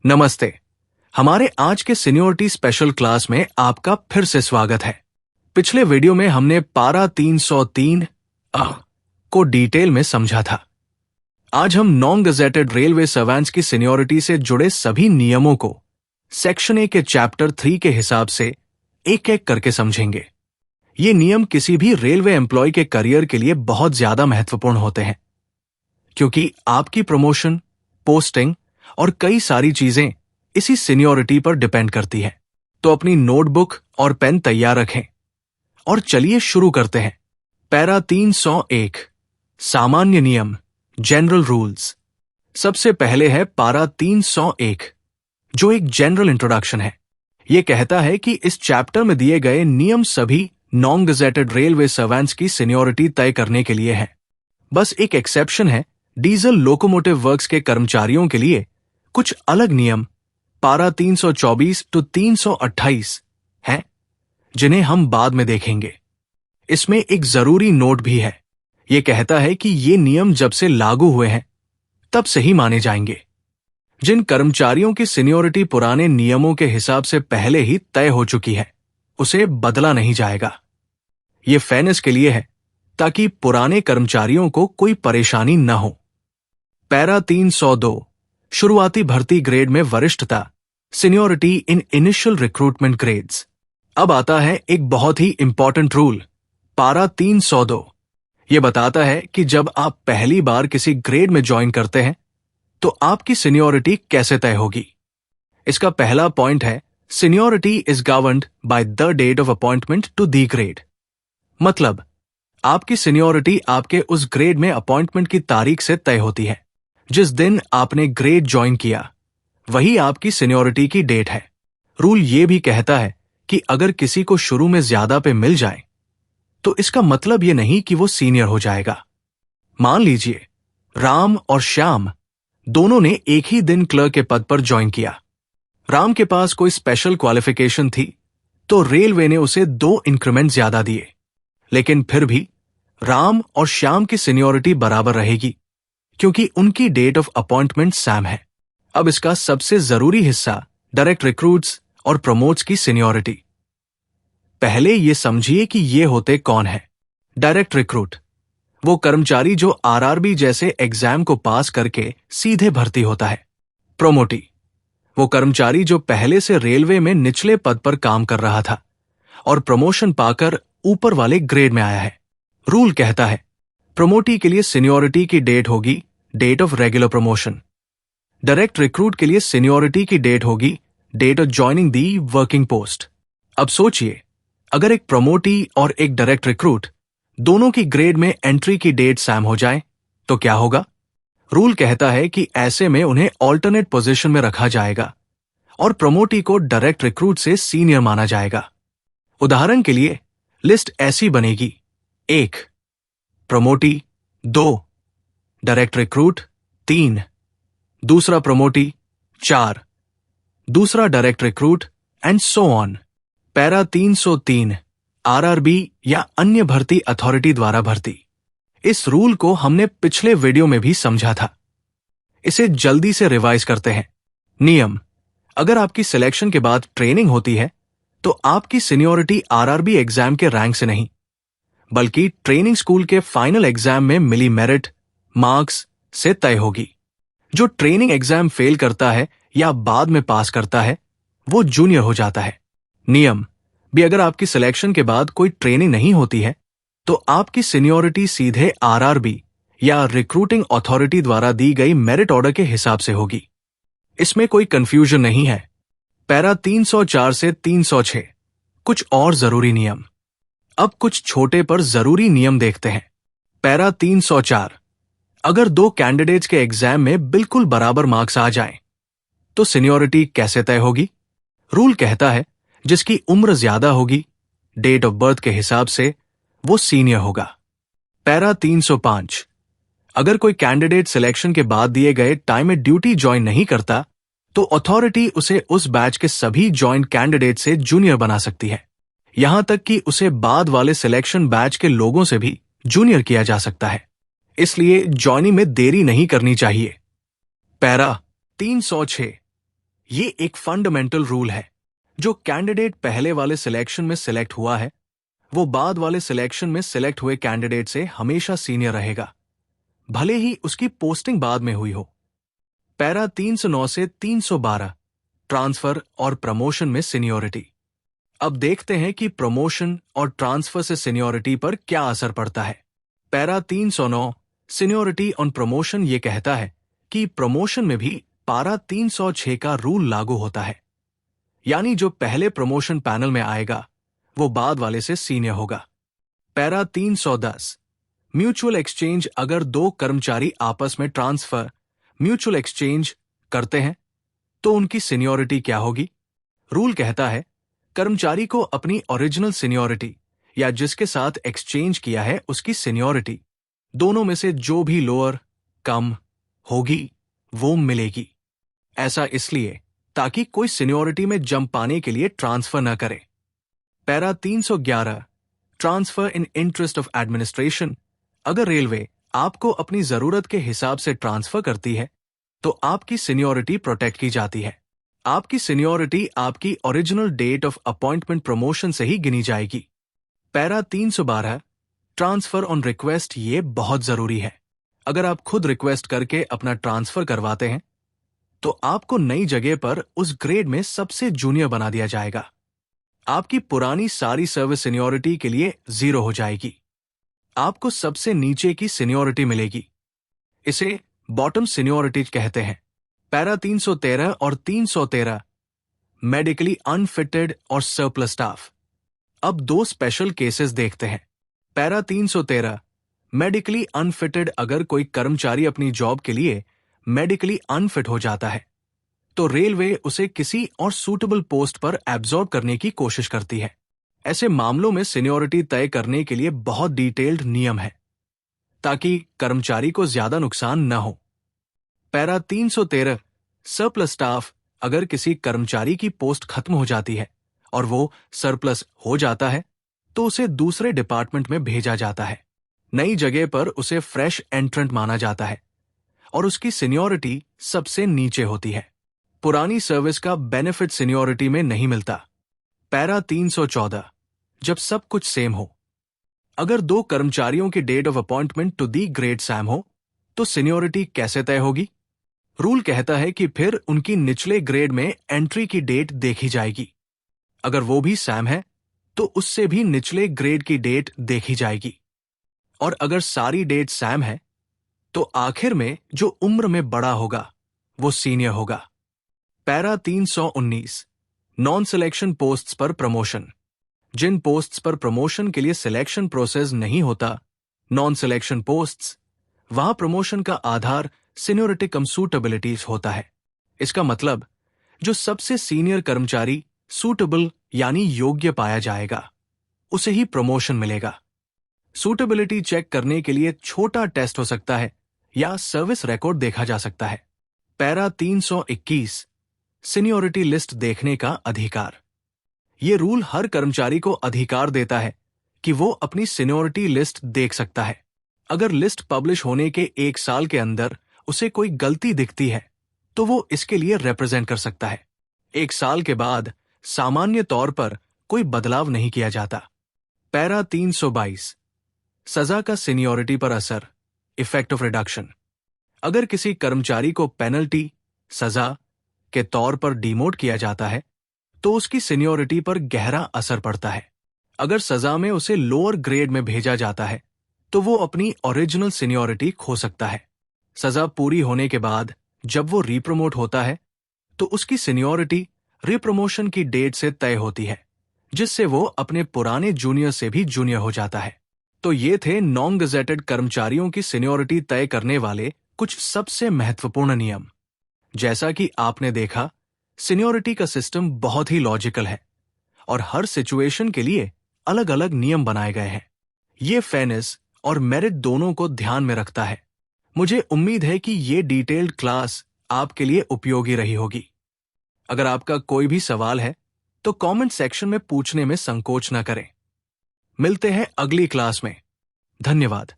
नमस्ते। हमारे आज के सीनियरिटी स्पेशल क्लास में आपका फिर से स्वागत है। पिछले वीडियो में हमने पारा 303 को डिटेल में समझा था। आज हम नॉन गजेटेड रेलवे सर्वेंट्स की सीनियरिटी से जुड़े सभी नियमों को सेक्शन ए के चैप्टर 3 के हिसाब से एक एक करके समझेंगे। ये नियम किसी भी रेलवे एम्प्लॉय के करियर के लिए बहुत ज्यादा महत्वपूर्ण होते हैं, क्योंकि आपकी प्रमोशन, पोस्टिंग और कई सारी चीजें इसी सीनियरिटी पर डिपेंड करती हैं। तो अपनी नोटबुक और पेन तैयार रखें और चलिए शुरू करते हैं। पैरा 301 सामान्य नियम, जनरल रूल्स। सबसे पहले है पारा 301, जो एक जनरल इंट्रोडक्शन है। यह कहता है कि इस चैप्टर में दिए गए नियम सभी नॉन गजेटेड रेलवे सर्वेंट्स की सीनियरिटी तय करने के लिए है। बस एक एक्सेप्शन है, डीजल लोकोमोटिव वर्क्स के कर्मचारियों के लिए कुछ अलग नियम पारा 324 to 328 हैं, जिन्हें हम बाद में देखेंगे। इसमें एक जरूरी नोट भी है। यह कहता है कि ये नियम जब से लागू हुए हैं तब से ही माने जाएंगे। जिन कर्मचारियों की सीनियरिटी पुराने नियमों के हिसाब से पहले ही तय हो चुकी है, उसे बदला नहीं जाएगा। यह फेयरनेस के लिए है, ताकि पुराने कर्मचारियों को कोई परेशानी न हो। पैरा 302 शुरुआती भर्ती ग्रेड में वरिष्ठता, seniority in initial recruitment grades. अब आता है एक बहुत ही इंपॉर्टेंट रूल, पारा 302। यह बताता है कि जब आप पहली बार किसी ग्रेड में ज्वाइन करते हैं तो आपकी सीनियरिटी कैसे तय होगी। इसका पहला पॉइंट है, seniority is governed by the date of appointment to the grade. मतलब आपकी सीनियरिटी आपके उस ग्रेड में अपॉइंटमेंट की तारीख से तय होती है। जिस दिन आपने ग्रेड ज्वाइन किया वही आपकी सीनियरिटी की डेट है। रूल ये भी कहता है कि अगर किसी को शुरू में ज्यादा पे मिल जाए तो इसका मतलब ये नहीं कि वो सीनियर हो जाएगा। मान लीजिए राम और श्याम दोनों ने एक ही दिन क्लर्क के पद पर ज्वाइन किया। राम के पास कोई स्पेशल क्वालिफिकेशन थी तो रेलवे ने उसे 2 इंक्रीमेंट ज्यादा दिए, लेकिन फिर भी राम और श्याम की सीनियरिटी बराबर रहेगी, क्योंकि उनकी डेट ऑफ अपॉइंटमेंट सेम है। अब इसका सबसे जरूरी हिस्सा, डायरेक्ट रिक्रूट्स और प्रमोट्स की सीनियरिटी। पहले यह समझिए कि ये होते कौन है। डायरेक्ट रिक्रूट वो कर्मचारी जो आरआरबी जैसे एग्जाम को पास करके सीधे भर्ती होता है। प्रोमोटी वो कर्मचारी जो पहले से रेलवे में निचले पद पर काम कर रहा था और प्रमोशन पाकर ऊपर वाले ग्रेड में आया है। रूल कहता है प्रोमोटी के लिए सीनियरिटी की डेट होगी date of regular promotion. Direct recruit के लिए सीनियरिटी की डेट होगी date of joining the working post. अब सोचिए, अगर एक प्रोमोटी और एक डायरेक्ट रिक्रूट दोनों की ग्रेड में एंट्री की डेट सेम हो जाए तो क्या होगा। रूल कहता है कि ऐसे में उन्हें ऑल्टरनेट पोजीशन में रखा जाएगा और प्रोमोटी को डायरेक्ट रिक्रूट से सीनियर माना जाएगा। उदाहरण के लिए लिस्ट ऐसी बनेगी: 1 प्रोमोटी, 2 डायरेक्ट रिक्रूट, 3 दूसरा प्रोमोटी, 4 दूसरा direct recruit and so on. Para 303 RRB या अन्य भर्ती अथॉरिटी द्वारा भर्ती। इस रूल को हमने पिछले वीडियो में भी समझा था। इसे जल्दी से रिवाइज करते हैं। नियम: अगर आपकी सिलेक्शन के बाद ट्रेनिंग होती है तो आपकी सीनियरिटी आरआरबी एग्जाम के रैंक से नहीं, बल्कि ट्रेनिंग स्कूल के फाइनल एग्जाम में मिली मेरिट मार्क्स से तय होगी। जो ट्रेनिंग एग्जाम फेल करता है या बाद में पास करता है वो जूनियर हो जाता है। नियम भी: अगर आपकी सिलेक्शन के बाद कोई ट्रेनिंग नहीं होती है तो आपकी सीनियरिटी सीधे आरआरबी या रिक्रूटिंग अथॉरिटी द्वारा दी गई मेरिट ऑर्डर के हिसाब से होगी। इसमें कोई कंफ्यूजन नहीं है। पैरा 304 से 306 कुछ और जरूरी नियम। अब कुछ छोटे पर जरूरी नियम देखते हैं। पैरा 304 अगर 2 कैंडिडेट्स के एग्जाम में बिल्कुल बराबर मार्क्स आ जाएं, तो सीनियरिटी कैसे तय होगी। रूल कहता है जिसकी उम्र ज्यादा होगी डेट ऑफ बर्थ के हिसाब से वो सीनियर होगा। पैरा 305 अगर कोई कैंडिडेट सिलेक्शन के बाद दिए गए टाइम में ड्यूटी ज्वाइन नहीं करता तो अथॉरिटी उसे उस बैच के सभी ज्वाइन कैंडिडेट से जूनियर बना सकती है। यहां तक कि उसे बाद वाले सिलेक्शन बैच के लोगों से भी जूनियर किया जा सकता है। इसलिए ज्वाइनिंग में देरी नहीं करनी चाहिए। पैरा 306 ये एक फंडामेंटल रूल है। जो कैंडिडेट पहले वाले सिलेक्शन में सिलेक्ट हुआ है वो बाद वाले सिलेक्शन में सिलेक्ट हुए कैंडिडेट से हमेशा सीनियर रहेगा, भले ही उसकी पोस्टिंग बाद में हुई हो। पैरा 309 से 312 ट्रांसफर और प्रमोशन में सीनियरिटी। अब देखते हैं कि प्रमोशन और ट्रांसफर से सीनियरिटी पर क्या असर पड़ता है। पैरा 309 सीनियरिटी ऑन प्रमोशन ये कहता है कि प्रमोशन में भी पारा 306 का रूल लागू होता है, यानी जो पहले प्रमोशन पैनल में आएगा वो बाद वाले से सीनियर होगा। Para 310 mutual exchange. अगर दो कर्मचारी आपस में ट्रांसफर म्यूचुअल एक्सचेंज करते हैं तो उनकी सीनियरिटी क्या होगी। रूल कहता है कर्मचारी को अपनी ओरिजिनल सीनियरिटी या जिसके साथ एक्सचेंज किया है उसकी सीनियरिटी दोनों में से जो भी लोअर कम होगी वो मिलेगी। ऐसा इसलिए ताकि कोई सीनियरिटी में जंप पाने के लिए ट्रांसफर न करे। Para 311 transfer in interest of administration. अगर रेलवे आपको अपनी जरूरत के हिसाब से ट्रांसफर करती है तो आपकी सीनियरिटी प्रोटेक्ट की जाती है। आपकी सीनियरिटी आपकी original date of appointment promotion से ही गिनी जाएगी। Para 312 transfer on request. ये बहुत जरूरी है। अगर आप खुद रिक्वेस्ट करके अपना ट्रांसफर करवाते हैं तो आपको नई जगह पर उस ग्रेड में सबसे जूनियर बना दिया जाएगा। आपकी पुरानी सारी सर्विस सीनियरिटी के लिए 0 हो जाएगी। आपको सबसे नीचे की सीनियरिटी मिलेगी। इसे बॉटम सीनियरिटी कहते हैं। पैरा 313 और 313 मेडिकली अनफिटेड और सरप्लस स्टाफ। अब दो स्पेशल केसेस देखते हैं। Para 313 medically unfitted. अगर कोई कर्मचारी अपनी जॉब के लिए मेडिकली अनफिट हो जाता है तो रेलवे उसे किसी और सूटेबल पोस्ट पर एब्जॉर्ब करने की कोशिश करती है। ऐसे मामलों में सीनियरिटी तय करने के लिए बहुत डिटेल्ड नियम है ताकि कर्मचारी को ज्यादा नुकसान न हो। Para 313 surplus staff. अगर किसी कर्मचारी की पोस्ट खत्म हो जाती है और वो सरप्लस हो जाता है तो उसे दूसरे डिपार्टमेंट में भेजा जाता है। नई जगह पर उसे फ्रेश एंट्रेंट माना जाता है और उसकी सीनियरिटी सबसे नीचे होती है। पुरानी सर्विस का बेनिफिट सीनियरिटी में नहीं मिलता। पैरा 314 जब सब कुछ सेम हो। अगर दो कर्मचारियों की date of appointment to the grade same हो तो सीनियरिटी कैसे तय होगी। रूल कहता है कि फिर उनकी निचले ग्रेड में एंट्री की डेट देखी जाएगी। अगर वो भी सैम है तो उससे भी निचले ग्रेड की डेट देखी जाएगी। और अगर सारी डेट सैम है तो आखिर में जो उम्र में बड़ा होगा वो सीनियर होगा। पैरा 319 नॉन सिलेक्शन पोस्ट्स पर प्रमोशन। जिन पोस्ट्स पर प्रमोशन के लिए सिलेक्शन प्रोसेस नहीं होता, नॉन सिलेक्शन पोस्ट्स, वहां प्रमोशन का आधार सीनियरिटी कम सूटेबिलिटीज होता है। इसका मतलब जो सबसे सीनियर कर्मचारी सूटेबल यानी योग्य पाया जाएगा उसे ही प्रमोशन मिलेगा। सूटेबिलिटी चेक करने के लिए छोटा टेस्ट हो सकता है या सर्विस रिकॉर्ड देखा जा सकता है। पैरा 321 सीनियरिटी लिस्ट देखने का अधिकार। ये रूल हर कर्मचारी को अधिकार देता है कि वो अपनी सीनियरिटी लिस्ट देख सकता है। अगर लिस्ट पब्लिश होने के 1 साल के अंदर उसे कोई गलती दिखती है तो वो इसके लिए रिप्रेजेंट कर सकता है। 1 साल के बाद सामान्य तौर पर कोई बदलाव नहीं किया जाता। पैरा 322 सजा का सीनियरिटी पर असर, इफेक्ट ऑफ रिडक्शन। अगर किसी कर्मचारी को पेनल्टी सजा के तौर पर डिमोट किया जाता है तो उसकी सीनियरिटी पर गहरा असर पड़ता है। अगर सजा में उसे लोअर ग्रेड में भेजा जाता है तो वो अपनी ओरिजिनल सीनियरिटी खो सकता है। सजा पूरी होने के बाद जब वो रिप्रमोट होता है तो उसकी सीनियरिटी रिप्रमोशन की डेट से तय होती है, जिससे वो अपने पुराने जूनियर से भी जूनियर हो जाता है। तो ये थे नॉन गजेटेड कर्मचारियों की सीनियरिटी तय करने वाले कुछ सबसे महत्वपूर्ण नियम। जैसा कि आपने देखा, सीनियरिटी का सिस्टम बहुत ही लॉजिकल है और हर सिचुएशन के लिए अलग अलग नियम बनाए गए हैं। ये फेयरनेस और मेरिट दोनों को ध्यान में रखता है। मुझे उम्मीद है कि ये डिटेल्ड क्लास आपके लिए उपयोगी रही होगी। अगर आपका कोई भी सवाल है तो कमेंट सेक्शन में पूछने में संकोच न करें। मिलते हैं अगली क्लास में। धन्यवाद।